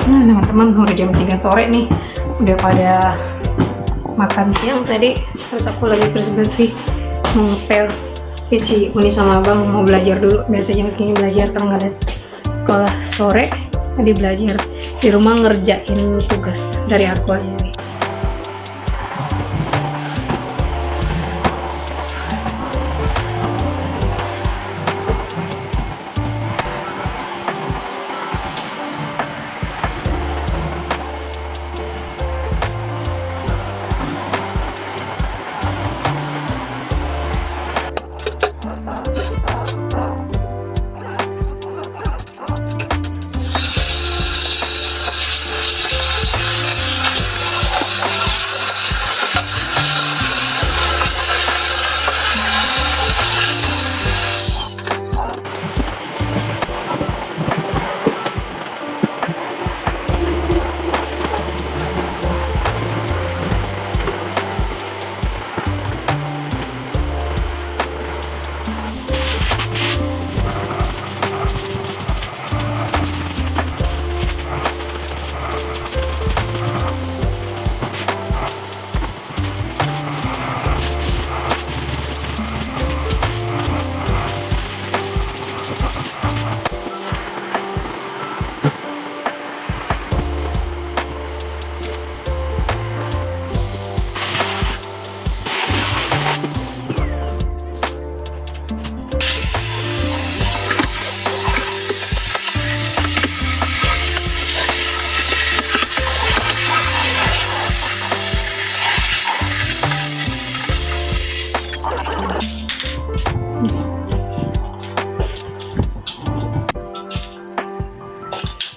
Nah teman-teman, udah jam 3 sore nih, udah pada makan siang tadi. Terus aku lagi bersih-bersih, mau ngepel. Si Uni sama Abang mau belajar dulu. Biasanya meski belajar karena nggak ada sekolah sore. Tadi belajar di rumah ngerjain tugas dari aku aja nih.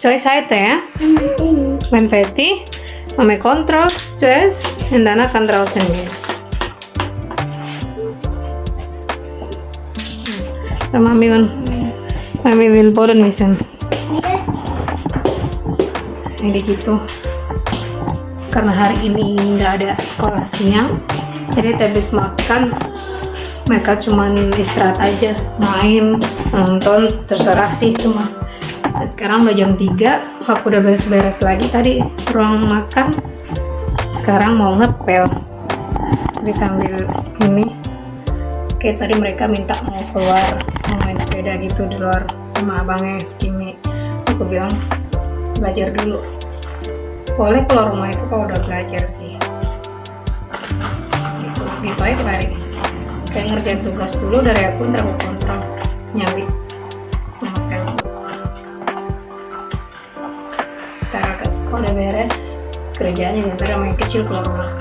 Choice site ya. When Patty, Mame control, choice, and Dana control sendiri. Mami will bolen mission. Jadi gitu. Karena hari ini nggak ada sekolah siang, jadi habis makan mereka cuman istirahat aja, main, nonton, terserah sih itu mah. Nah, sekarang udah jam 3, aku udah beres-beres lagi tadi ruang makan. Sekarang mau ngepel. Jadi sambil ini, kayak tadi mereka minta mau keluar, mau main sepeda gitu di luar sama abangnya Skimmy. Aku bilang belajar dulu. Boleh keluar rumah itu kalau udah belajar sih. Gitu aja per hari. Kayak ngerjain tugas dulu dari aku, ntar aku kontrol nyambi. Kalau udah beres kerjaannya ntar sama yang kecil keluar rumah,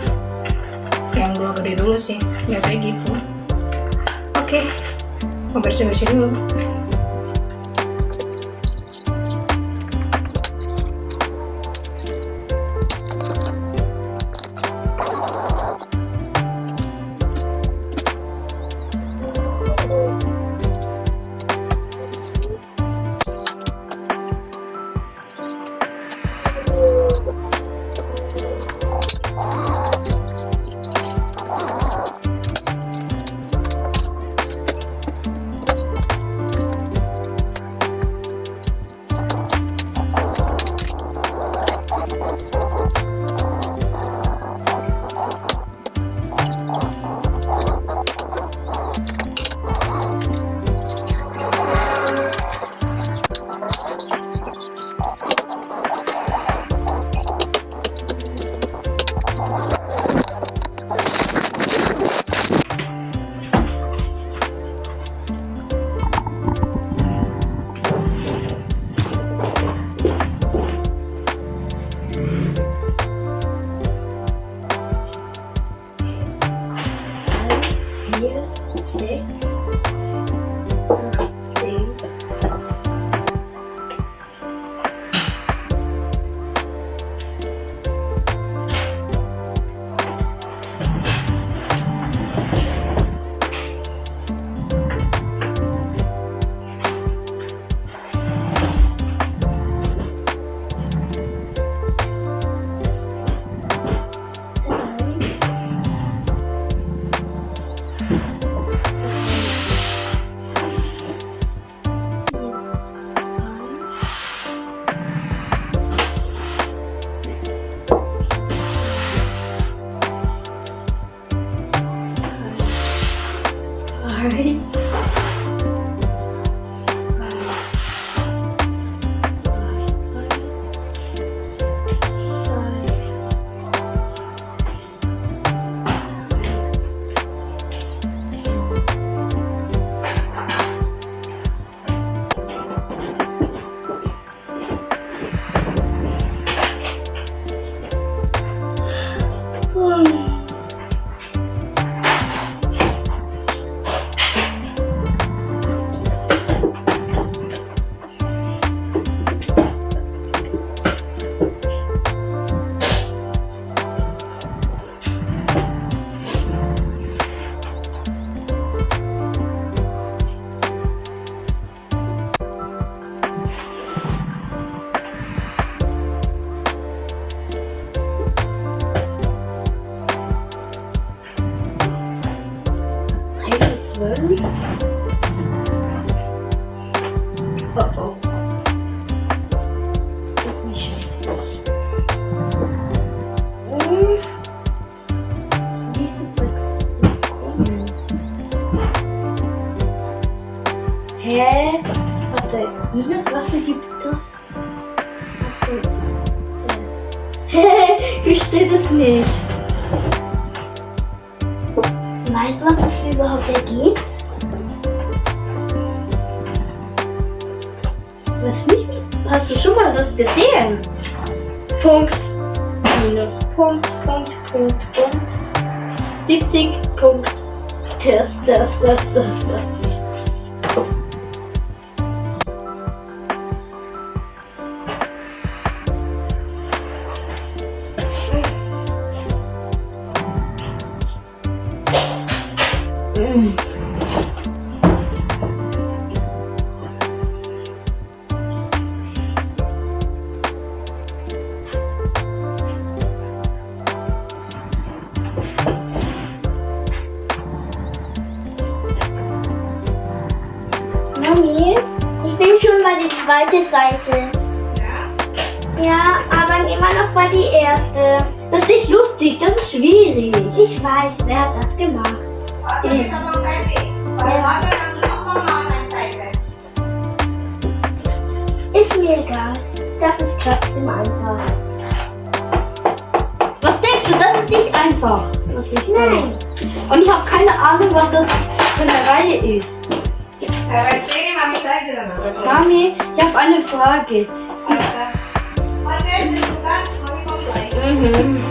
yang dua gede dulu sih biasanya gitu. Oke, mau bersih-bersih dulu. Oh. Geht nicht schon. Wie ist das denn? Hä? Warte, Minuswasser gibt es? Warte. Hier steht es nicht. Weißt du, was es überhaupt ergibt? Was nicht? Hast du schon mal das gesehen? Punkt, Minus, Punkt, Punkt, Punkt, Punkt. 70 Punkt. Das. Mami, ich bin schon bei der zweiten Seite. Ja, aber immer noch bei die erste. Das ist nicht lustig, das ist schwierig. Ich weiß, wer hat das gemacht? Das ist aber kein Weg. Weil heute kannst du noch mal ein Teil weg. Ist mir egal. Das ist trotzdem einfach. Was denkst du? Das ist nicht einfach. Was ich Nein. Und ich habe keine Ahnung, was das für eine Reihe ist. Mami, zeig dir dann. Mami, ich habe eine Frage. Mami, komm gleich. Mhm.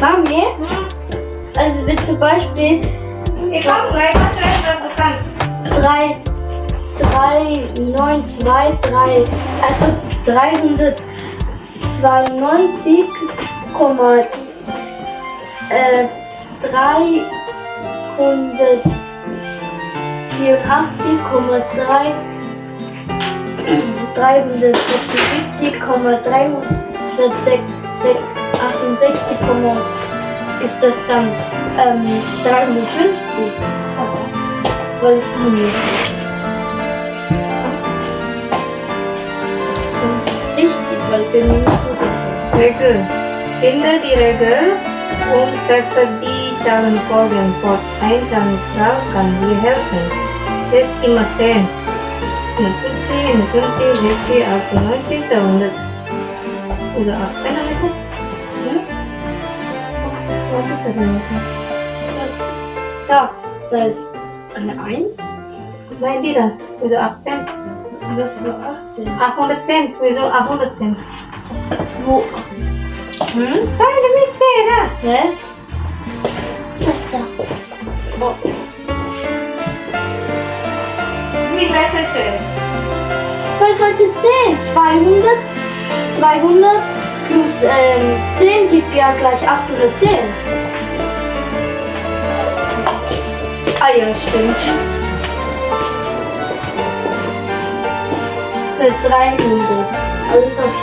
Mami, also wie zum Beispiel Ich komm gleich, was du kannst. 3923, also 378,368, ist das dann 350? Was ist nicht? Das ist richtig, weil ich bin mir nicht so sicher. Regel. Finde die Regel und setze die Zahlenfolgen fort. Ein Zahlenstrahl kann dir helfen. Es ist immer 10. 59, 60, 80, 90, 200. Udah 18 aku? Was ist das denn? Da ist eine 1. Nein, die da. Wieso 18? Das war 18. 810. Wieso 810? Wo? Da in der Mitte, da. Hä? Das da. Oh. Wie heißt das zuerst? Was sollte 10? 200 plus 10 gibt ja gleich 810. Ah ja, stimmt. 300. Alles habe ich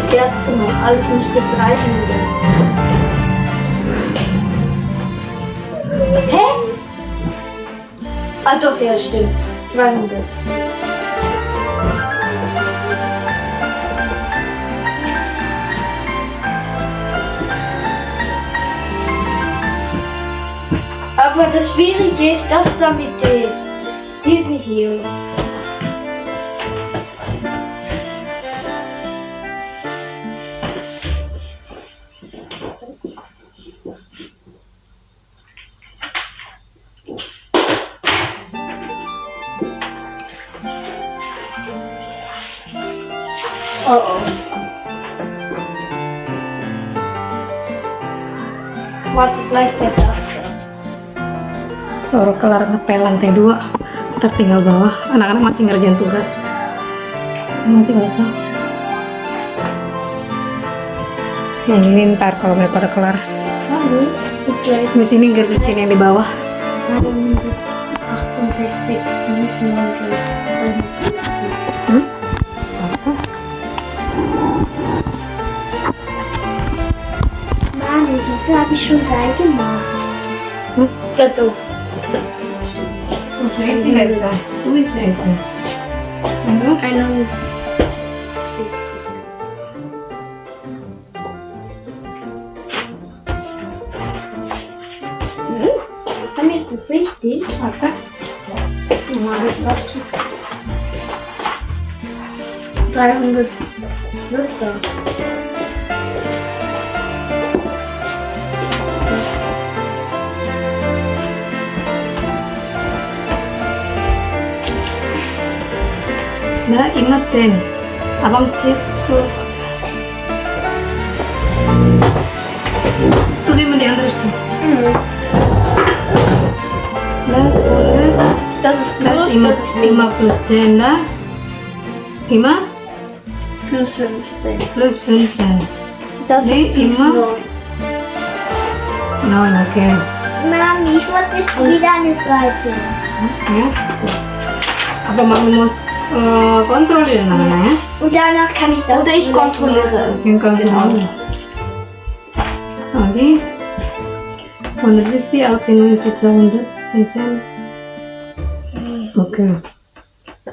verkehrt gemacht. Alles müsste 300. Hä? Ah doch, ja, stimmt. 200. Aber das Schwierige ist das da mit diese hier. Oh oh. Warte, vielleicht der das. Baru kelar ngepel lantai 2. Ntar tinggal bawah. Anak-anak masih ngerjain tugas. Masih basah. Yang ini ntar kalau mereka pada kelar. Mami, ich gleich. Di sini gergesin yang di bawah. 368 minus 90. Apa? Seite habe ich schon 3 gemacht. Betul. Itu biasa. Itu biasa. 41. Mir ist das wichtig. Apa? Harus bagus. 300 Lüster. Nah, ingat Jen. Abang cek tuh. Tuh dia mandi terus tuh. Nah, Das ist das plus, das ist minus. 50 dah. 5 Plus 15. plus 15. Das Nee, ist plus immer. 9. 9, okay. Mami, ich muss jetzt wieder eine Seite. Ja, gut. Aber man muss kontrollieren namanya ya. Und danach kann ich das. Oder ich kontrolliere es. Yang kalau Genau. Oke. 170 als 90 200 cm. Oke.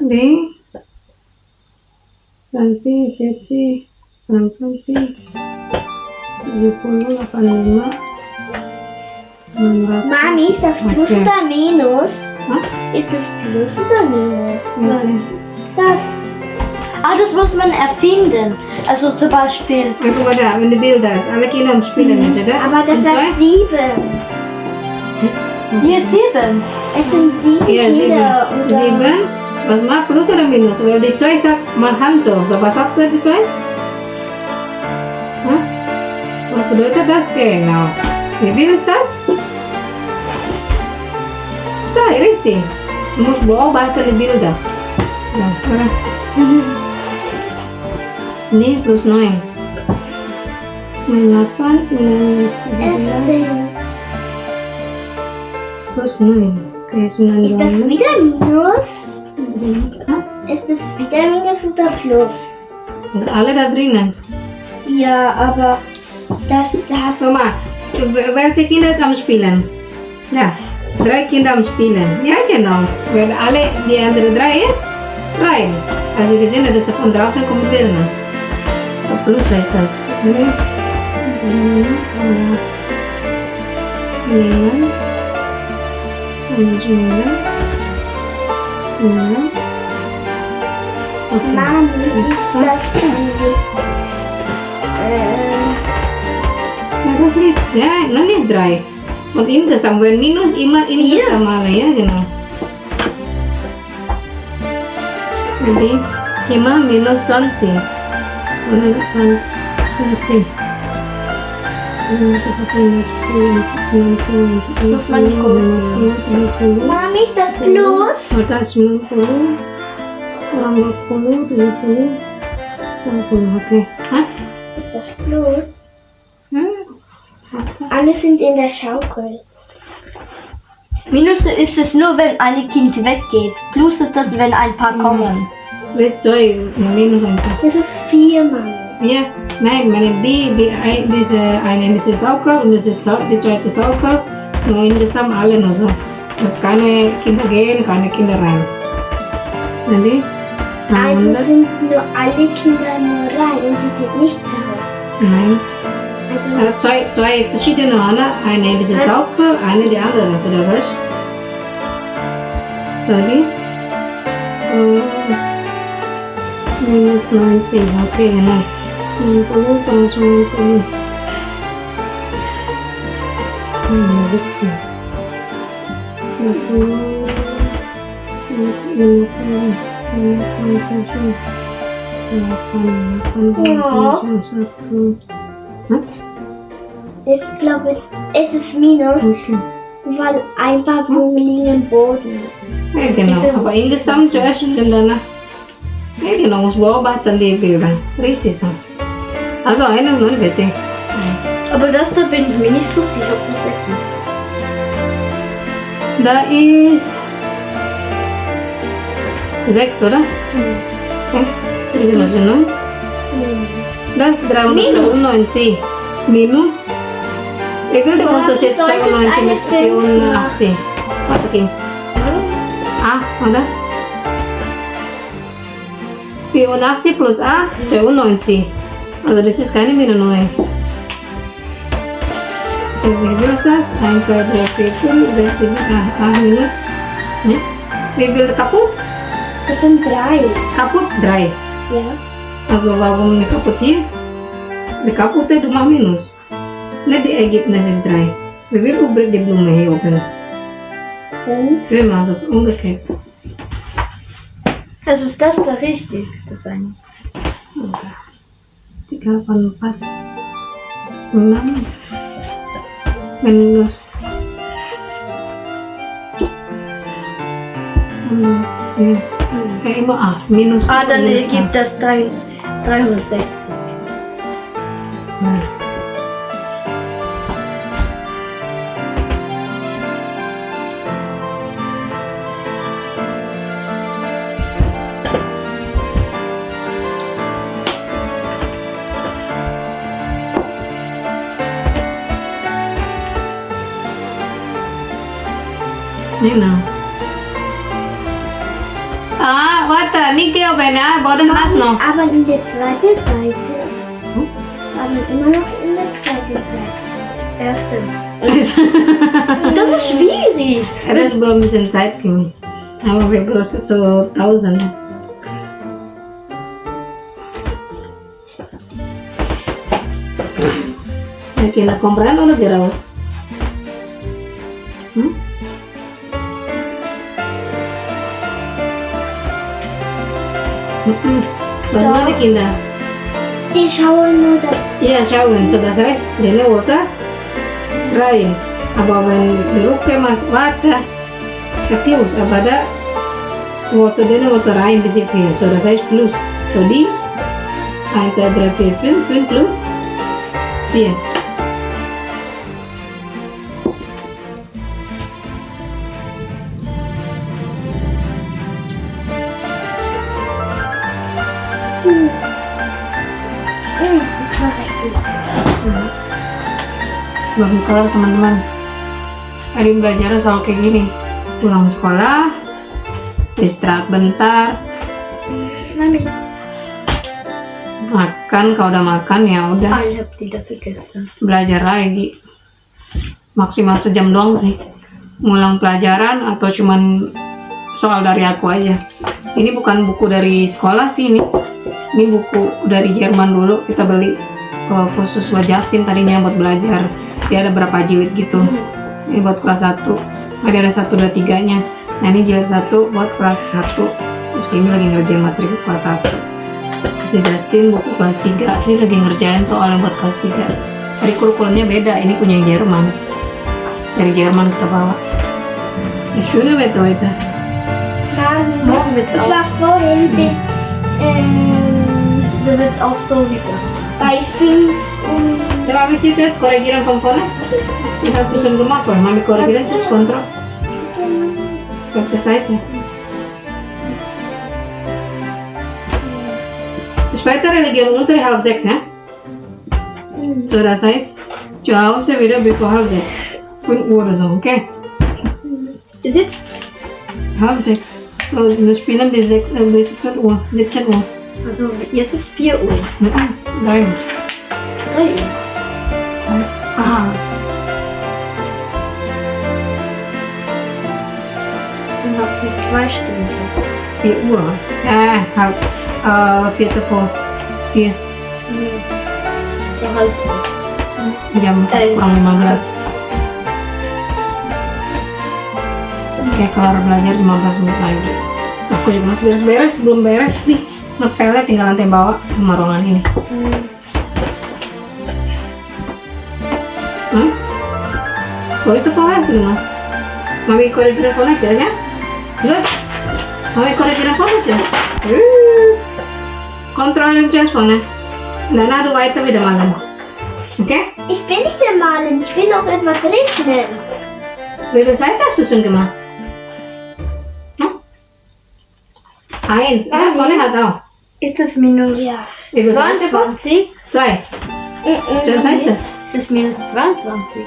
B 20 40 60 70 85 600. Mami, ist das plus Okay. oder minus? Hah? Ist das plus oder minus? Was? Das. Ah, das muss man erfinden. Also zum Beispiel, Guck mal da, wenn die Bilder ist, alle Kinder am Spielen ist, oder? Aber das Und hat zwei? 7. hier 7. Es sind 7 Ja, Kinder. 7. Und dann 7. Was macht plus oder minus? Weil die zwei sagt, man kann so. So, was sagst du die zwei? Hm? Was bedeutet das genau? Wie viel ist das? 2, richtig. Du musst beobachten die Bilder. Ja, oder? Nee, plus 9. 98, 9, es sind. plus 9. Okay, 9. Ist das wieder minus? Hah? Ist es wieder minus oder plus? Ist alle da drinnen. Ja, aber das da. Guck mal, welche Kinder am Spielen? Ja, 3 Kinder am Spielen. Ja, genau. Wenn alle die anderen 3 ist, 3. Also wir sehen, dass von draußen kommen Bilder. Plus heißt das. Nee. Mami, ist das minus? Bagus nih. Ya, ini dry. Und insgesamt, wenn minus immer insgesamt alle, ya, genau. Jadi, immer minus 20. Minus 20. muss man nicht gucken. Mami, ist das plus? Maka 90, 80, 70, 80, oke. Hah? Ist das plus? Hmm? Alle sind in der Schaukel. Minus ist es nur, wenn ein Kind weggeht. Plus ist das, wenn ein paar kommen. Let's joy, minus einfach. Das ist 4, Mami. Ja, nein, meine diese Sauker und die zweite Sauker, nur insgesamt alle nur so. Dass keine Kinder gehen, keine Kinder rein. Jadi, Also 100, sind nur alle Kinder nur rein und sie sind nicht raus. nein. Also Zwei verschiedene Hörner, eine diese Sauker, eine die andere, sudah was? Jadi, minus 90, okay, nah. 90 plus 90. Betul. 80. ich glaube, es ist minus, Okay. weil ein paar Blumen liegen im Boden. Ya, genau. Aber insgesamt zuerst sind dann, ya, genau, muss beobachten die Bilder. Richtig so. Also, eine ist noch bitte. Aber das da bin ich mir nicht so sicher, ob das ergibt. Da ist 6, oder? Okay. Ist Ini plus. masih 6. Das 390 minus Wie viel du Unterschied soll ich jetzt 92 mit eine 84? Warte, Kim. A, oder? 84 plus A, 92. Also das ist keine minus 9. So, wie viel ist das? 1, 2, 3, 4, 5, 6, 7, 8, 8 minus. Ne? Wie viel kaputt? Das sind 3. Kaputt 3. Ja. Also warum nicht kaputt hier? Die kaputte du mach minus. Ne, die Ergebnis ist 3. Wie viel übrig die Blume hier oben? 5. 5, also umgekehrt. Also ist das da richtig? Das eine. 3 von 4. 6. Minus. Minus. Ja. Immer 8. Minus. Ah, dann minus ergibt das 360. 8. Genau. Ah, warte, nicht geoben, ja? Boden nass noch. Aber in der zweiten Seite. Aber immer noch in der zweiten Seite. Erste. Das ist schwierig. Das belum ein bisschen Zeit geben. Aber wie groß ist so 1000? Okay, la compran o lo queramos? Bagaimana Kinder? Ich schaue nur das. Iya, schauen, sudah saya dia water rain. Aber wenn die Uke mas wata close, aber da water dia water rain di situ. Sudah saya close. So di 1, 2, 3, 4, 5 close. Iya. Das war richtig. Belum kelar teman-teman. Hari belajar soal kayak gini. Pulang sekolah, istirahat bentar, Mami. makan. Kalau udah makan ya udah Ich hab die da vergessen. belajar lagi. Maksimal sejam doang sih. Ngulang pelajaran atau cuman soal dari aku aja. Ini bukan buku dari sekolah sih ini. Ini buku dari Jerman dulu kita beli khusus buat Justin tadinya buat belajar. Dia ada berapa jilid gitu. Ini buat kelas 1. Ada 1, 2, 3 nya. Nah ini jilid 1 buat kelas 1. Terus Kimi lagi ngerjain materi buat kelas 1. Si Justin buku kelas 3. Ini lagi ngerjain soalnya buat kelas 3. Hari kurikulumnya beda. Ini punya Jerman. Dari Jerman kita bawa. Ya schöne Wetter heute. Morgen wird's Ich auch. war vorhin bis Da wird's auch so wie das. bei 5 und Ya mami sih saya korrigiran komponen. Bisa susun gemar kok. Mami korrigiran sus kontrol. Baca saja. Später Religion unter 5:30, ja? So, das heißt, zu Hause wieder bevor 5:30. 5 Uhr oder so, okay? Du sitzt. 5:30. So, wir spielen bis 5 Uhr, 17 Uhr. Also jetzt ist 4 Uhr. 3 Uhr. 3 Uhr. Aha. Und noch 2 Stunden. 4 Uhr. Halt, 4 vor 4. Ja, 5:30. Jam kurang 15. Kayak kelar belajar 15 menit lagi. Aku juga masih beres-beres, belum beres nih. Ngepelnya tinggal lantai bawah sama ruangan ini. Boleh tuh pohas di rumah. Mami korek telepon aja ya. Good. Mami korek telepon aja. Kontrollen telefonen. Danach du weiter wieder malen. Okay? ich bin nicht der Malen, ich will noch etwas rechnen. Wie viel Zeit hast du schon gemacht? 1. Ja, Bonne hat auch. Ist das minus Ja. Wie viel Seite? 22? 2. Welche Seite? Es ist minus 22.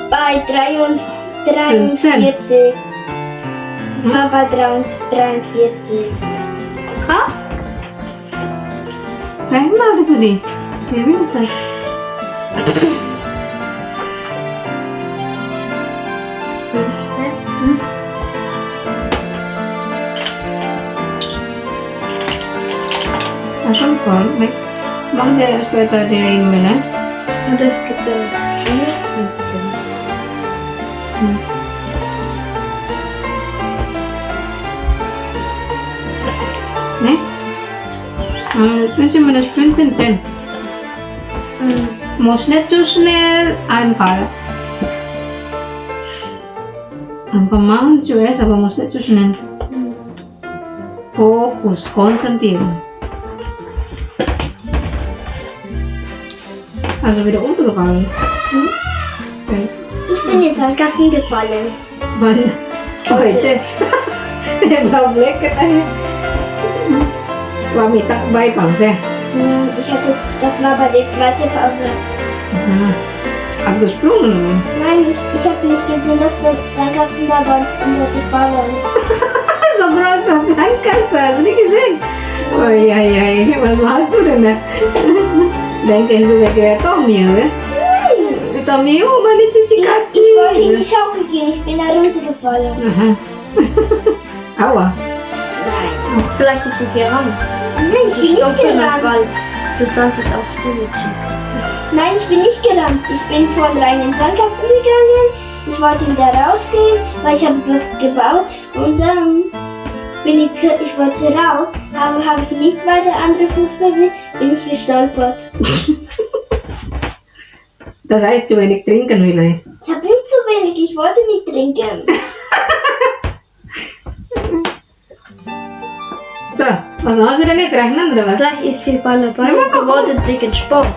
Bei 43. Es war bei 43. Ah? Rein mal über die. Wie ist das? Ah, schon voll. Machen wir erst weiter die irgendwie, ne? Und es gibt dann 15. Ne? Jetzt wünschen wir das 15 Cent. Muss nicht zu schnell einfallen. Einfach machen zuerst, aber muss nicht zu schnell. Fokus, konzentrieren. Also wieder runtergefallen. Okay. Ich bin in den Sandkasten gefallen. Wann? Heute. Der war lecker. War Mittag bei Pause. Ich hatte, das war bei der zweiten Pause. Aha. Hast du gesprungen? Nein, ich habe nicht gesehen, dass der Sandkasten da war und der gefallen. So groß das Sandkasten, hast du nicht gesehen? Oi, was machst du denn da? Denkst du, wer gehört Tommy, oder? Nein! Tommy, oh, meine Ich wollte in die Tschüssikatze. Schaukel gehen, ich bin da runtergefallen. Aha. Aua. Nein. Vielleicht ist sie gerannt. Nein, ich bin nicht gerannt. Weil das Sand ist auch so glitschig. Nein, ich bin nicht gerannt. Ich bin vorn rein in den Sandkasten gegangen. Ich wollte wieder rausgehen, weil ich habe was gebaut. Und dann ich wollte raus, aber habe ich nicht, weil der andere Fußball will, bin ich gestolpert. Das heißt, zu wenig trinken vielleicht. Ich habe nicht so wenig, ich wollte nicht trinken. So, was machen Sie denn jetzt? Rechnen oder was? Vielleicht ist sie bei dabei Ja, und mach doch. gewollt wegen Sport.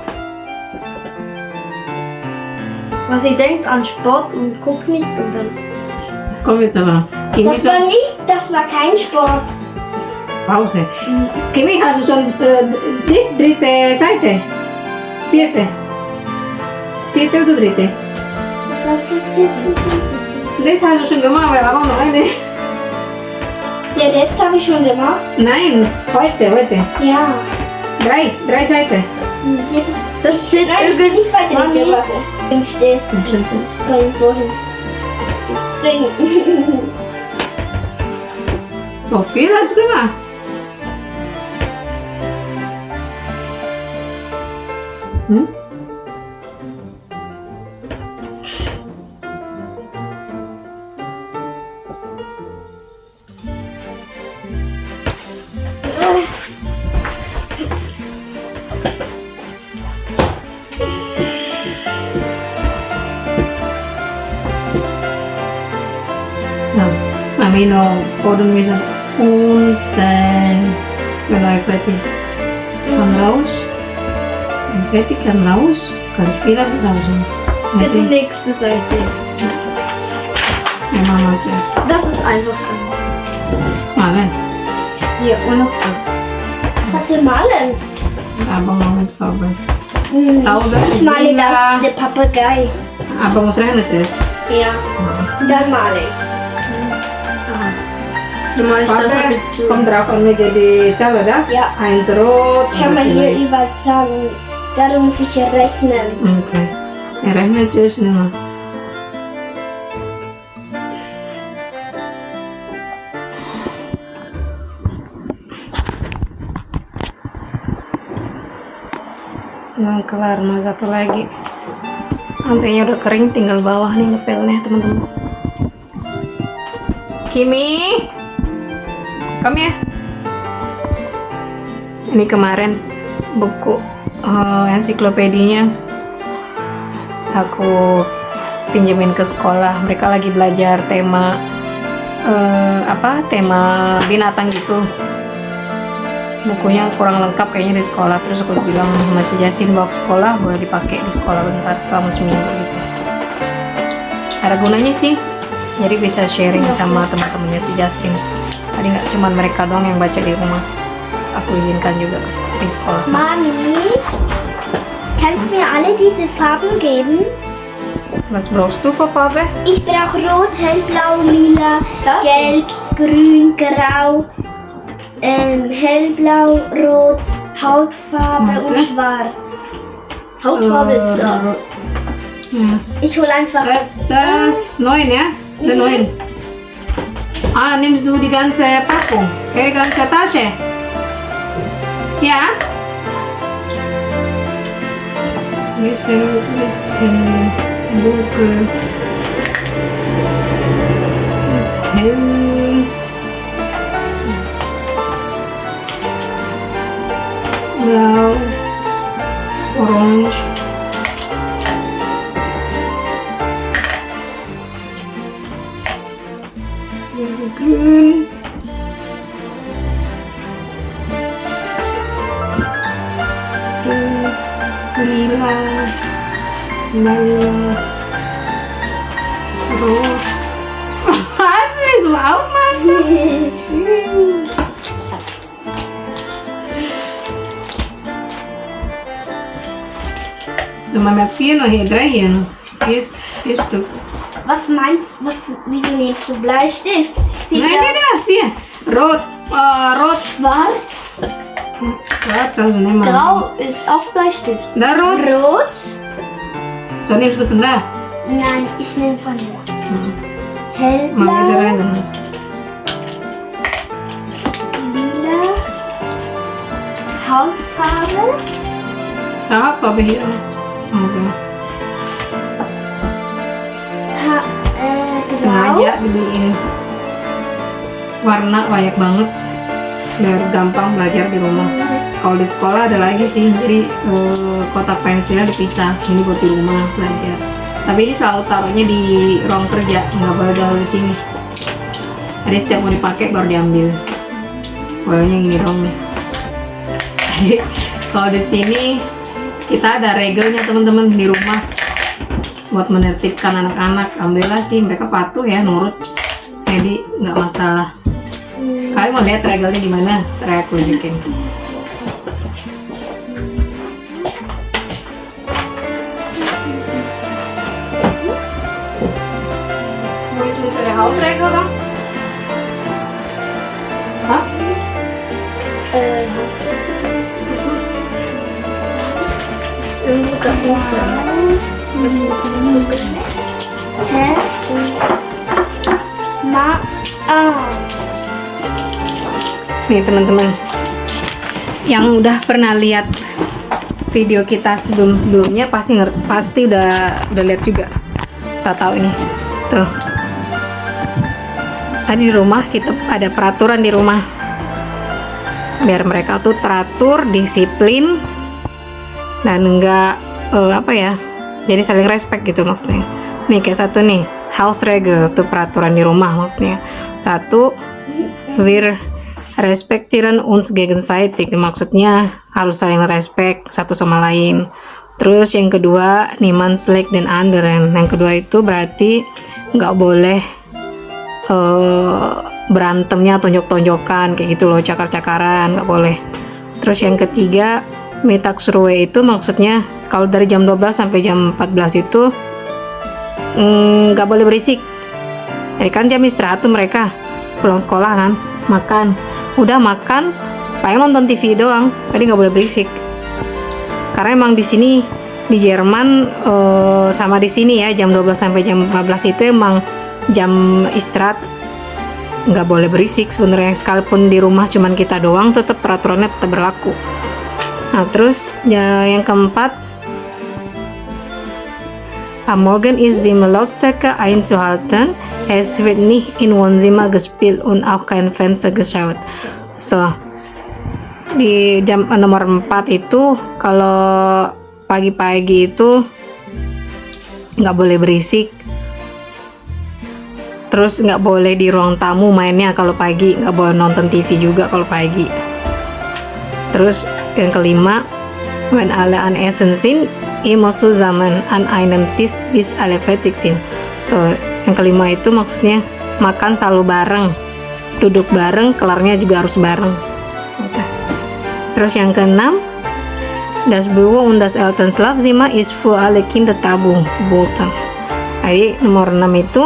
Weil sie denkt an Sport und guckt nicht und dann. Komm jetzt aber. Kimi, Das war nicht, das war kein Sport. Pause. Kimi, hast du schon die dritte Seite? Vierte? Vierte oder dritte? Das war jetzt Das hast du schon gemacht, weil auch noch eine. Der Rest habe ich schon gemacht. Nein, heute. Ja. Drei Seiten. Und jetzt ist Das sind Nein, ich bin nicht bei der Mami. Warte. Fünfte. Vorhin. So viel hast du gemacht. Hm? Mami no podem bisa unten mulai berarti kan raus berarti kan raus kan spielen draußen Jetzt die nächste Seite. ja Mama just Das ist einfach Mama hier und noch das. Was wir malen? Abang mau mit Farbe Ich male das, der Papagei. Abang mau serang just Ja. Dann male ich. Du meinst das Farbe mit kommt drauf an mir jadi Zahl oder? Ja. Eins rot Schau mal hier überall Zahlen. Darum muss ich hier rechnen. okay ya rechnet just nih Mas Nah, kelar, mau satu lagi. Lantainya udah kering, tinggal bawah nih ngepelnya teman-teman. Kimi, come ya. Ini kemarin buku ensiklopedinya aku pinjemin ke sekolah. Mereka lagi belajar tema tema binatang gitu. Bukunya kurang lengkap kayaknya di sekolah, terus aku bilang sama si Justin bawa ke sekolah, boleh dipakai di sekolah bentar selama seminggu gitu. Ada gunanya sih, jadi bisa sharing sama teman-temannya si Justin. Tadi nggak cuma mereka doang yang baca di rumah, aku izinkan juga ke di sekolah. Mami, Kannst du mir alle diese Farben geben? Was brauchst du für Farbe? Ich brauche rot, hellblau, lila, Das? gelb, grün, grau, hellblau, rot, Hautfarbe und schwarz. Hautfarbe ist da. Ja. Ich hole einfach. Das 9 ya? Ada 9. Ah, nimmst du die ganze Packung? Die ganze Tasche? Ja? Listen, dunkel. Das hell. Blau. Orange. This is grün. Lila. Lila. Rot. Was willst du auch machen? Du machst mit 4 noch hier, 3 hier noch. 4 Stück. Wieso nimmst du Bleistift? Nein, nee, 4. Rot, rot, Schwarz. schwarz kannst du nehmen. Grau ist auch Bleistift. Da rot. Rot? So nimmst du von da. Nein, ich nehme von da. Mach Hellblau, wieder rein. lila, Hautfarbe, Ah, Farbe hier. Also, grau. sengaja dibeliin warna banyak banget biar gampang belajar di rumah. Kalau di sekolah ada lagi sih, jadi kotak pensilnya dipisah. Ini buat di rumah belajar. Tapi ini selalu taruhnya di ruang kerja, nggak boleh taruh di sini. Jadi setiap mau dipakai baru diambil. Bolehnya gini dong nih. Jadi kalau di sini kita ada regelnya teman-teman di rumah buat menertibkan anak-anak. Alhamdulillah sih mereka patuh ya, nurut. Jadi nggak masalah. Kalian mau lihat regelnya di mana? Saya tunjukin. Wo ist unsere Hausregel dann? Hah? Irgendwo kaputt. Hä? Nih teman-teman, yang udah pernah lihat video kita sebelum-sebelumnya pasti udah lihat juga. Kita tahu ini tuh. Tadi di rumah kita ada peraturan di rumah biar mereka tuh teratur, disiplin, dan enggak jadi saling respect gitu maksudnya. Nih kayak satu nih, house regel tuh peraturan di rumah maksudnya. Satu, wir respektieren uns gegenseitig, maksudnya harus saling respect satu sama lain. Terus yang kedua, niemand schlägt den anderen. Yang kedua itu berarti nggak boleh berantemnya tonjok-tonjokan kayak gitu loh, cakar-cakaran nggak boleh. Terus yang ketiga, Mittagsruhe itu maksudnya kalau dari jam 12 sampai jam 14 itu nggak boleh berisik. Jadi kan jam istirahat tuh mereka pulang sekolah kan, makan, udah makan, paling nonton TV doang, jadi nggak boleh berisik. Karena emang di sini di Jerman sama di sini ya jam 12 sampai jam 14 itu emang jam istirahat, nggak boleh berisik sebenarnya. Sekalipun di rumah cuman kita doang, tetap peraturannya tetap berlaku. Nah terus ya, yang keempat, am Morgen ist die Lautstärke einzuhalten. Es wird nicht in Wohnzimmer gespielt und auch kein Fenster geschaut. So, di jam nomor 4 itu kalau pagi-pagi itu nggak boleh berisik. Terus nggak boleh di ruang tamu mainnya kalau pagi, nggak boleh nonton TV juga kalau pagi. Terus yang kelima, wenn alle an Essen sind, immer zusammen an einem Tisch bis alle fertig sind. So, yang kelima itu maksudnya makan selalu bareng, duduk bareng, kelarnya juga harus bareng. Gitu. Terus yang keenam, Das Büro und das Elternschlafzimmer ist für alle Kinder tabu verboten. Jadi nomor 6 itu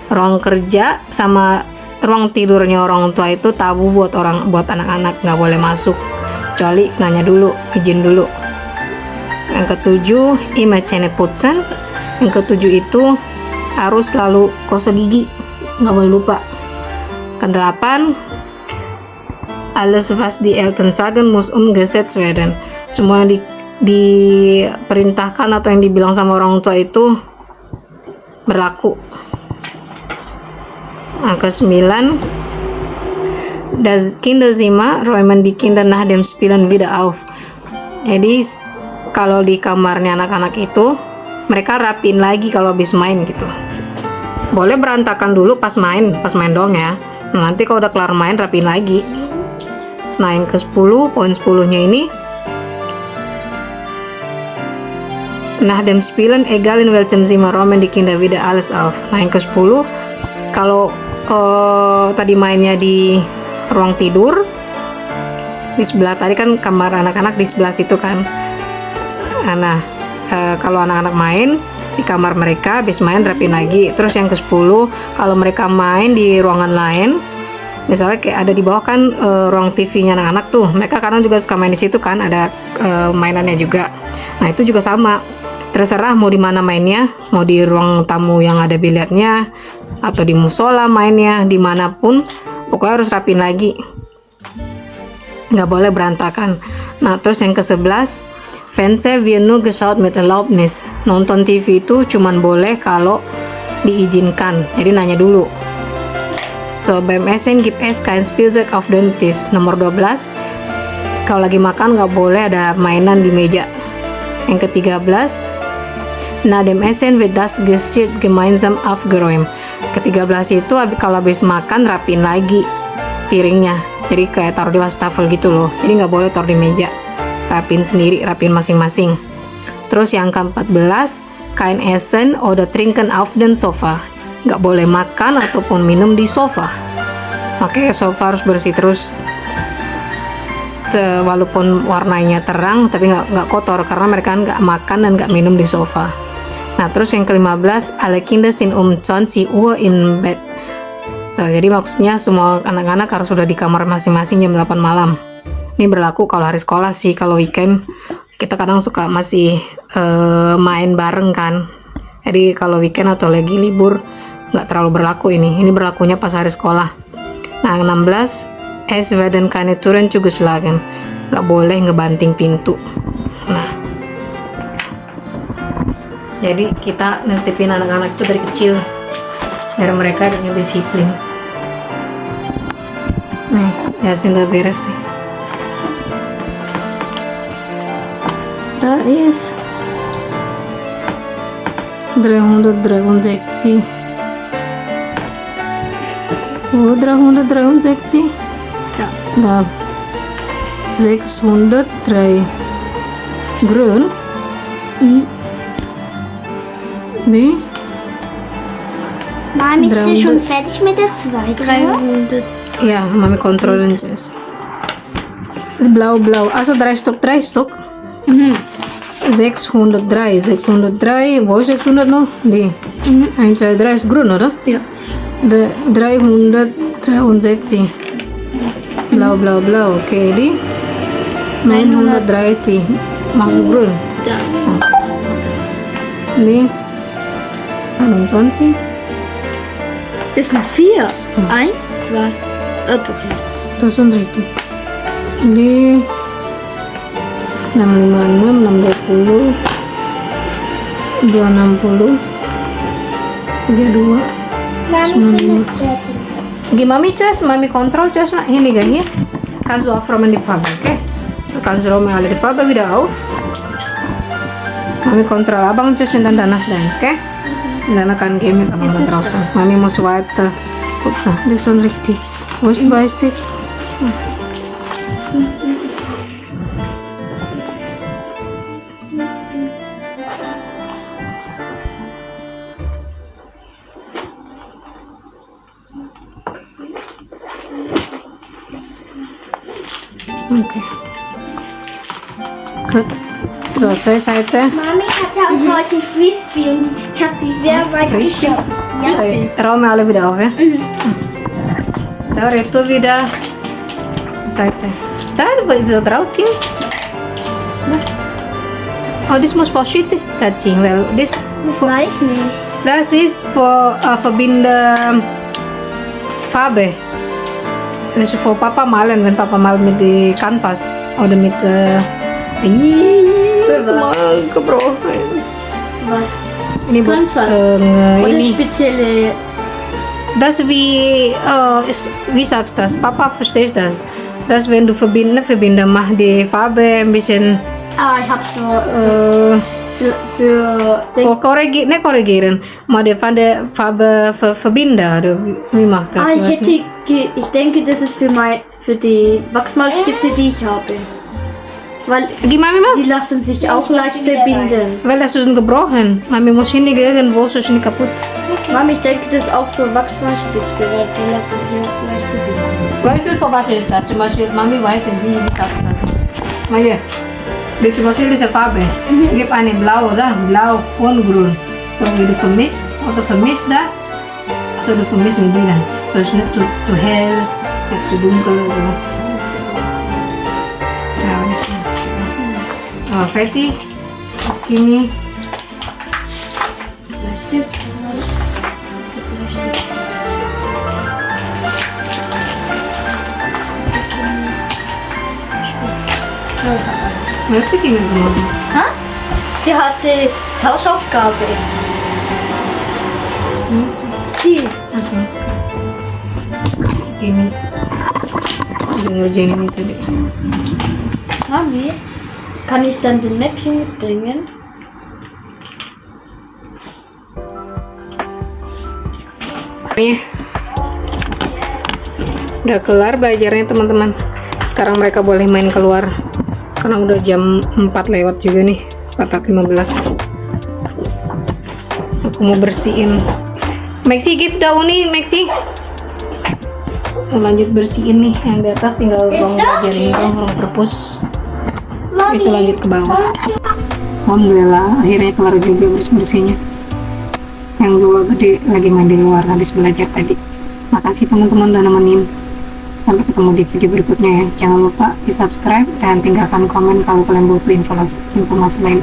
ruang kerja sama ruang tidurnya orang tua itu tabu buat anak-anak, nggak boleh masuk kecuali nanya dulu, izin dulu. Yang ketujuh, immer Zähne putzen. Yang ketujuh itu harus selalu gosok gigi, nggak boleh lupa. Kedelapan, alles was die Eltern sagen muss umgesetzt werden. Semua yang diperintahkan atau yang dibilang sama orang tua itu berlaku. Angka 9, das Kinderzimmer räumen die Kinder nach dem Spielen wieder auf. Jadi kalau di kamarnya anak-anak itu mereka rapiin lagi kalau habis main gitu. Boleh berantakan dulu pas main doang ya. Nah, nanti kalau udah kelar main rapiin lagi. Nah, yang ke-10, poin 10-nya ini, nach dem Spielen egal in welchem Zimmer räumen die Kinder wieder alles auf. Nah, yang ke-10, kalau tadi mainnya di ruang tidur di sebelah, tadi kan kamar anak-anak di sebelah situ kan. Nah, kalau anak-anak main di kamar mereka, habis main rapiin lagi. Terus yang ke-10, kalau mereka main di ruangan lain, misalnya kayak ada di bawah kan ruang TV-nya anak-anak tuh, mereka kadang juga suka main di situ kan, ada mainannya juga. Nah, itu juga sama, terserah mau di mana mainnya, mau di ruang tamu yang ada biliarnya atau di musola mainnya, dimanapun pokoknya harus rapiin lagi, nggak boleh berantakan. Nah, terus yang ke-11, Fernseher wird nur geschaut mit Erlaubnis. Nonton TV itu cuman boleh kalau diizinkan, jadi nanya dulu. So, beim Essen gibt es kein Spielzeug auf den Tisch. Nomor 12, kalau lagi makan nggak boleh ada mainan di meja. Yang ke-13, nach dem Essen wird das Geschirr gemeinsam aufgeräumt. Ke-13 itu kalau habis makan rapiin lagi piringnya, jadi kayak taruh di wastafel gitu loh, jadi nggak boleh taruh di meja, rapiin sendiri, rapiin masing-masing. Terus yang ke-14, kein Essen oder trinken auf den Sofa. Nggak boleh makan ataupun minum di sofa, makanya sofa harus bersih terus, walaupun warnanya terang tapi nggak kotor karena mereka nggak makan dan nggak minum di sofa. Nah, terus yang ke-15, alle Kinder sind 20 Uhr in bed. Jadi maksudnya semua anak-anak harus sudah di kamar masing-masing jam 8 malam. Ini berlaku kalau hari sekolah sih, kalau weekend kita kadang suka masih main bareng kan. Jadi kalau weekend atau lagi libur nggak terlalu berlaku ini berlakunya pas hari sekolah. Nah, 16, es werden keine Türen zugeschlagen. Nggak boleh ngebanting pintu. Nah, jadi kita nertipin anak-anak itu dari kecil biar mereka punya disiplin. Nih, ya sudah beres nih. Da ist 363. Oh, 363. Da 603 grün. Nee. Mami, ist 300. ihr schon fertig mit der zweiten? 300. Ja, Mami kontrollieren zuerst. Blau. Also 3 Stück. 603. Wo ist 600 noch? Die. 1, 2, 3 ist grün, oder? Ja. 363. Blau. Okay, die 930. Masuk grün. Ja. Die 21. Das sind 4. 1, 2. Doch nicht. Das ist richtig. Di 656, 620, 260, 32. Mami, ich bin fertig. Oke, Mami cus, Mami kontrol cus. Nah, ini kan hier. Kannst du aufräumen die Farbe, okay? Du kannst räumen alle die Farbe wieder auf. Mami kontrol abang cus und dann danach deins, okay? Und dann kann gehen mit abang da draußen. Mami muss weiter. Guck so, das ist schon richtig. Wo ist der Bleistift? Okay. Gut. So, zur Seite. Mami hatte auch heute Frisbee und ich habe die sehr weit Frisbee? geschossen. Ja. So, jetzt räumen wir alle wieder auf, ja? Da, Reto wieder. Seite. Da, bisa rausgehen. Oh, das muss verschüttet, Cacing. Well, Das weiß ich nicht. das ist für Verbinder Farbe. Das ist für Papa malen, wenn Papa malt mit der Canvas oder mit Für was? mal gebrochen. Was? Ini buat Canvas? Oder ini. spezielle. Das wie sagst du das? Papa verstehst das? Das wenn du verbinden, mach die Farbe ein bisschen Ich hab's für korrigieren. Mal die Farbe verbinden. Oder wie macht das? ich denke, das ist für die Wachsmalstifte, die ich habe. Weil Gimana Mama? die lassen sich auch leicht verbinden. Weil das ist gebrochen. Mami muss hin irgendwo, so ist nicht kaputt. Mami, ich denke, das ist auch für Wachsmalstifte, weil die lassen sich auch leicht verbinden. Weißt du, für was ist das? Zum Beispiel, Mami weiß nicht, wie sagst du das? Mal hier. Zum Beispiel diese Farbe. Gib eine blau, oder? Blau und grün. So, wie du vermisst, oder vermisst da, so du vermisst ihn wieder. So ist nicht zu hell, nicht zu dunkel. Oder? Ja, das ist oh, fertig. Das Kimi. Was hat Kimi gemacht? Sie hatte Hausaufgabe. Die. Achso. Si Kimi. Udah ngerjain ini tadi. Mami, kann ich dann den Mäppchen mitbringen? Nih. Udah kelar belajarnya teman-teman. Sekarang mereka boleh main keluar. Karena udah jam 4 lewat juga nih. 4:15. Aku mau bersihin. Maxi, give daun nih, Maxi. Lanjut bersihin nih. Yang di atas tinggal ruang belajar ini, ruang perpus. Itu lanjut ke bawah. Alhamdulillah, akhirnya kelar juga bersih-bersihnya. Yang dua gede lagi main di luar habis belajar tadi. Makasih teman-teman udah nemenin. Sampai ketemu di video berikutnya ya. Jangan lupa di subscribe dan tinggalkan komen kalau kalian butuh informasi lain.